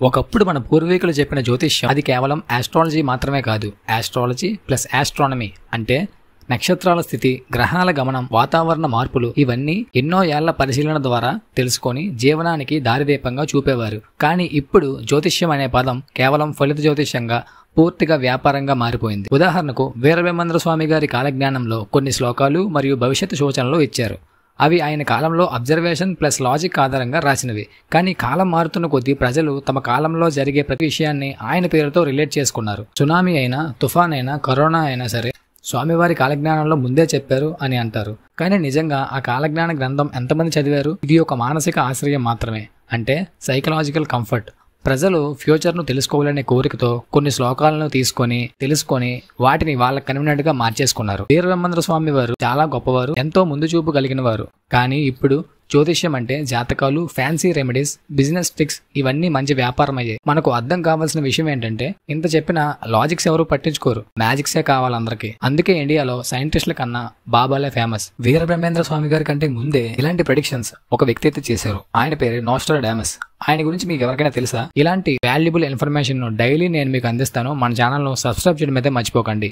ఒకప్పుడు మన పూర్వీకులు చెప్పిన జ్యోతిష్యం అది కేవలం ఆస్ట్రాలజీ మాత్రమే కాదు. ఆస్ట్రాలజీ ప్లస్ ఆస్ట్రానమీ అంటే నక్షత్రాల స్థితి, గ్రహాల గమనం, వాతావరణ మార్పులు ఇవన్నీ ఎన్నో ఏళ్ల పరిశీలన ద్వారా తెలుసుకొని జీవనానికి దారిదీపంగా చూపేవారు. కానీ ఇప్పుడు జ్యోతిష్యం అనే పదం కేవలం ఫలిత జ్యోతిష్యంగా పూర్తిగా వ్యాపారంగా మారిపోయింది. ఉదాహరణకు వీరబ్రహ్మేంద్ర స్వామి గారి కాలజ్ఞానంలో కొన్ని శ్లోకాలు మరియు భవిష్యత్తు సూచనలు ఇచ్చారు. అవి ఆయన కాలంలో అబ్జర్వేషన్ ప్లస్ లాజిక్ ఆధారంగా రాసినవి. కానీ కాలం మారుతున్న కొద్దీ ప్రజలు తమ కాలంలో జరిగే ప్రతి విషయాన్ని ఆయన పేరుతో రిలేట్ చేసుకున్నారు. సునామీ అయినా, తుఫాన్ అయినా, కరోనా అయినా సరే స్వామివారి కాలజ్ఞానంలో ముందే చెప్పారు అని అంటారు. కానీ నిజంగా ఆ కాలజ్ఞాన గ్రంథం ఎంతమంది చదివారు? ఇది ఒక మానసిక ఆశ్రయం మాత్రమే, అంటే సైకలాజికల్ కంఫర్ట్. ప్రజలు ఫ్యూచర్ను తెలుసుకోవాలనే కోరికతో కొన్ని శ్లోకాలను తెలుసుకొని వాటిని వాళ్ళకి కన్వీనెంట్ గా మార్చేసుకున్నారు. వీరబ్రహ్మేంద్ర స్వామి వారు చాలా గొప్పవారు, ఎంతో ముందు చూపు కలిగిన వారు. కానీ ఇప్పుడు జ్యోతిష్యం అంటే జాతకాలు, ఫ్యాన్సీ రెమెడీస్, బిజినెస్ ట్రిక్స్ ఇవన్నీ మంచి వ్యాపారం అయ్యాయి. మనకు అర్థం కావాల్సిన విషయం ఏంటంటే ఇంత చెప్పిన లాజిక్స్ ఎవరు పట్టించుకోరు, మ్యాజిక్సే కావాలి అందరికి. అందుకే ఇండియాలో సైంటిస్టుల కన్నా బాబాలే ఫేమస్. వీరబ్రహ్మేంద్ర స్వామి గారి కంటే ముందే ఇలాంటి ప్రెడిక్షన్స్ ఒక వ్యక్తి అయితే చేశారు. ఆయన పేరు నోస్ట్రాడామస్. ఆయన గురించి మీకు ఎవరికైనా తెలుసా? ఇలాంటి వాల్యుబుల్ ఇన్ఫర్మేషన్ డైలీ నేను మీకు అందిస్తాను. మన ఛానల్ ను సబ్స్క్రైబ్ చేయడం అయితే మర్చిపోకండి.